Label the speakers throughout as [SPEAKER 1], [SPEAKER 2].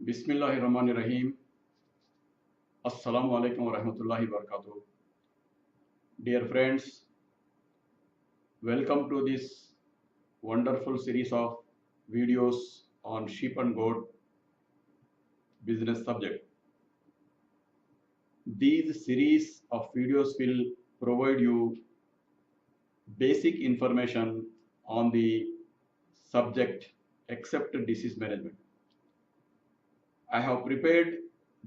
[SPEAKER 1] Bismillahirrahmanirrahim. Assalamu alaikum wa rahmatullahi wa barakatuh. Dear friends, welcome to this wonderful series of videos on sheep and goat business subject. These series of videos will provide you basic information on the subject except disease management. I have prepared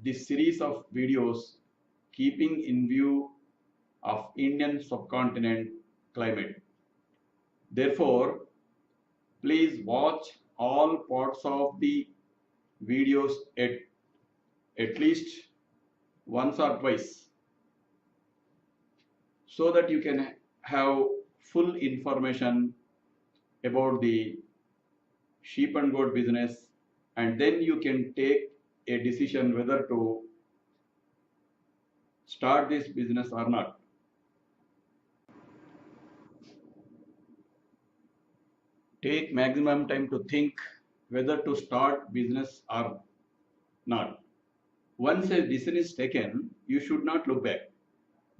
[SPEAKER 1] this series of videos keeping in view of Indian subcontinent climate. Therefore, please watch all parts of the videos at least once or twice so that you can have full information about the sheep and goat business, and then you can take a decision whether to start this business or not. Take maximum time to think whether to start business or not. Once a decision is taken, you should not look back.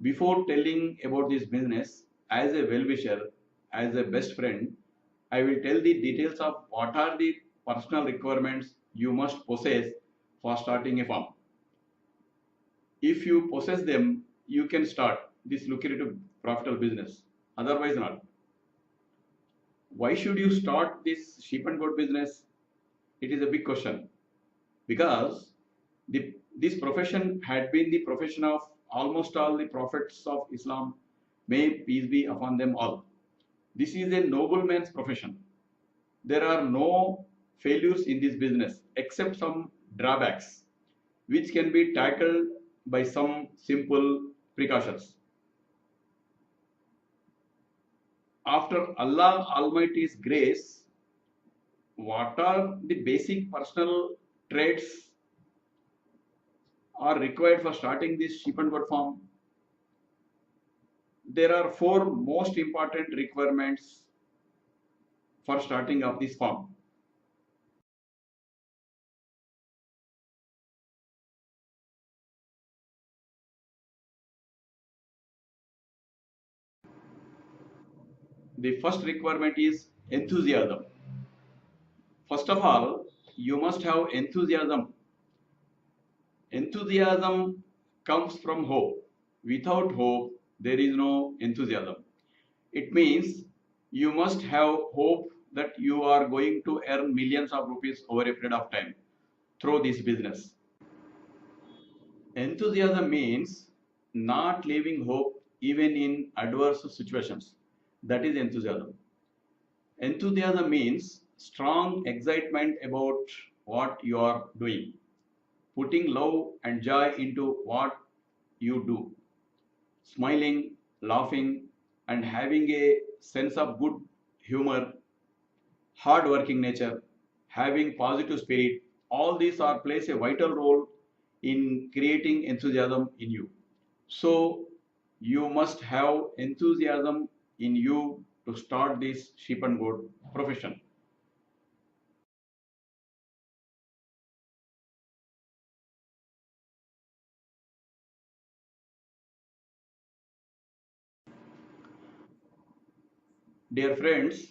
[SPEAKER 1] Before telling about this business, as a well-wisher, as a best friend, I will tell the details of what are the personal requirements you must possess for starting a farm. If you possess them, you can start this lucrative profitable business. Otherwise not. Why should you start this sheep and goat business? It is a big question. Because this profession had been the profession of almost all the prophets of Islam, may peace be upon them all. This is a nobleman's profession. There are no failures in this business except some drawbacks, which can be tackled by some simple precautions. After Allah Almighty's grace, what are the basic personal traits are required for starting this sheep and goat farm? There are 4 most important requirements for starting up this farm. The first requirement is enthusiasm. First of all, you must have enthusiasm. Enthusiasm comes from hope. Without hope, there is no enthusiasm. It means you must have hope that you are going to earn millions of rupees over a period of time through this business. Enthusiasm means not leaving hope even in adverse situations. That is enthusiasm. Enthusiasm means strong excitement about what you are doing, putting love and joy into what you do, smiling, laughing, and having a sense of good humor, hard-working nature, having positive spirit. All these are plays a vital role in creating enthusiasm in you. So you must have enthusiasm in you to start this sheep and goat profession. Dear friends,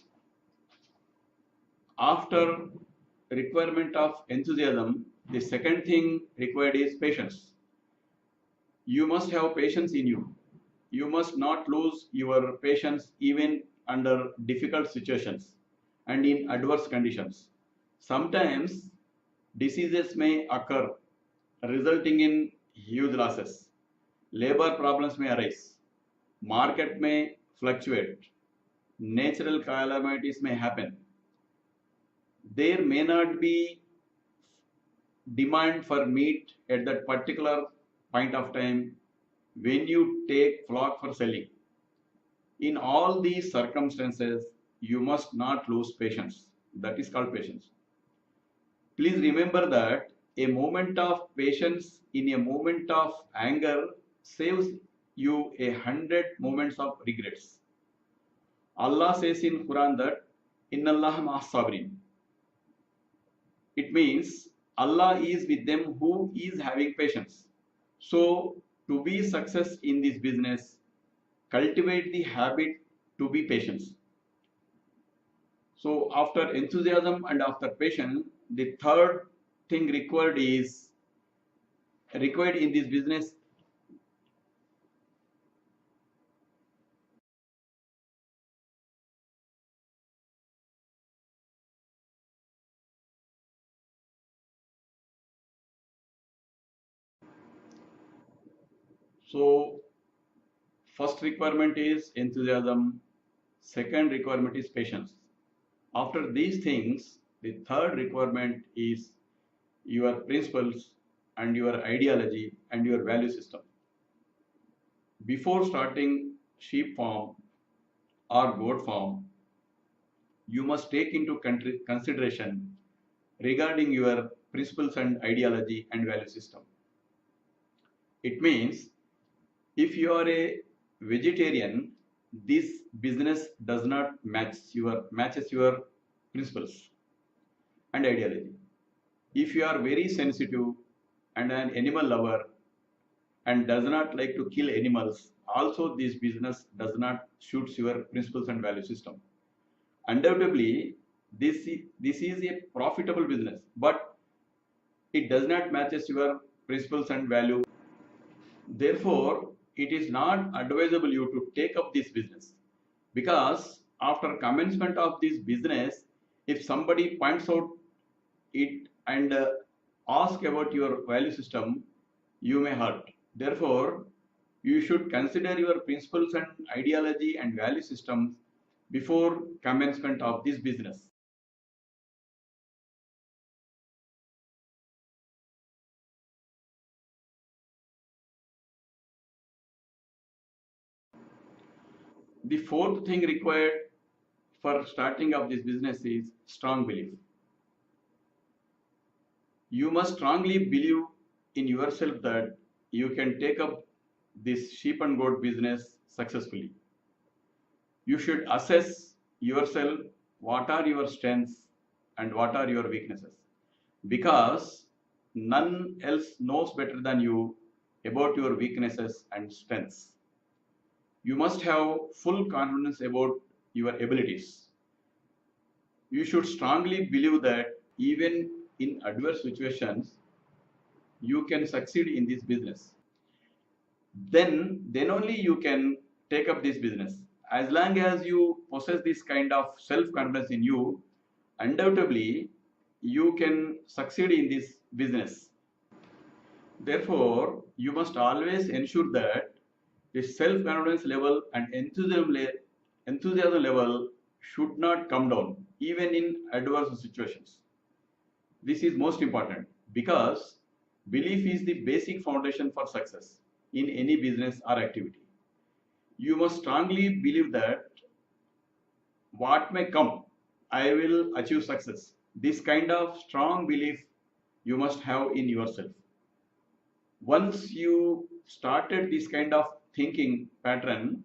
[SPEAKER 1] after requirement of enthusiasm, the second thing required is patience. You must have patience in you. You must not lose your patience even under difficult situations and in adverse conditions. Sometimes diseases may occur, resulting in huge losses. Labor problems may arise. Market may fluctuate. Natural calamities may happen. There may not be demand for meat at that particular point of time when you take flock for selling. In all these circumstances, you must not lose patience. That is called patience. Please remember that a moment of patience in a moment of anger saves you 100 moments of regrets. Allah says in Quran that Inna Allah ma'as sabrin. It means Allah is with them who is having patience. So, to be success in this business, cultivate the habit to be patient. So, after enthusiasm and after patience, the third thing required in this business. So, first requirement is enthusiasm. Second requirement is patience. After these things, the third requirement is your principles and your ideology and your value system. Before starting sheep farm or goat farm, you must take into consideration regarding your principles and ideology and value system. It means if you are a vegetarian, this business does not matches your principles and ideology. If you are very sensitive and an animal lover and does not like to kill animals, also this business does not suits your principles and value system. Undoubtedly, this is a profitable business, but it does not matches your principles and value. Therefore, it is not advisable you to take up this business, because after commencement of this business, if somebody points out it and ask about your value system, you may hurt. Therefore, you should consider your principles and ideology and value systems before commencement of this business. The fourth thing required for starting of this business is strong belief. You must strongly believe in yourself that you can take up this sheep and goat business successfully. You should assess yourself what are your strengths and what are your weaknesses, because none else knows better than you about your weaknesses and strengths. You must have full confidence about your abilities. You should strongly believe that even in adverse situations, you can succeed in this business. Then only you can take up this business. As long as you possess this kind of self confidence in you, undoubtedly you can succeed in this business. Therefore, you must always ensure that the self confidence level and enthusiasm level should not come down even in adverse situations. This is most important, because belief is the basic foundation for success in any business or activity. You must strongly believe that what may come, I will achieve success. This kind of strong belief you must have in yourself. Once you started this kind of thinking pattern,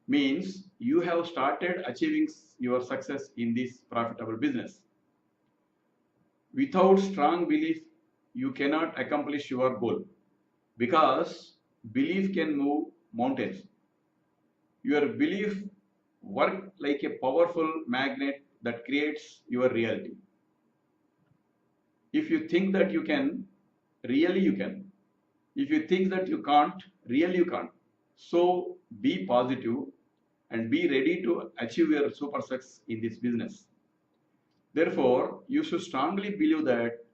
[SPEAKER 1] means you have started achieving your success in this profitable business. Without strong belief, you cannot accomplish your goal, because belief can move mountains. Your belief works like a powerful magnet that creates your reality. If you think that you can, really you can. If you think that you can't, really you can't. So be positive and be ready to achieve your super success in this business. Therefore, you should strongly believe that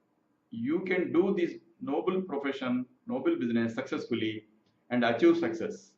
[SPEAKER 1] you can do this noble profession, noble business successfully and achieve success.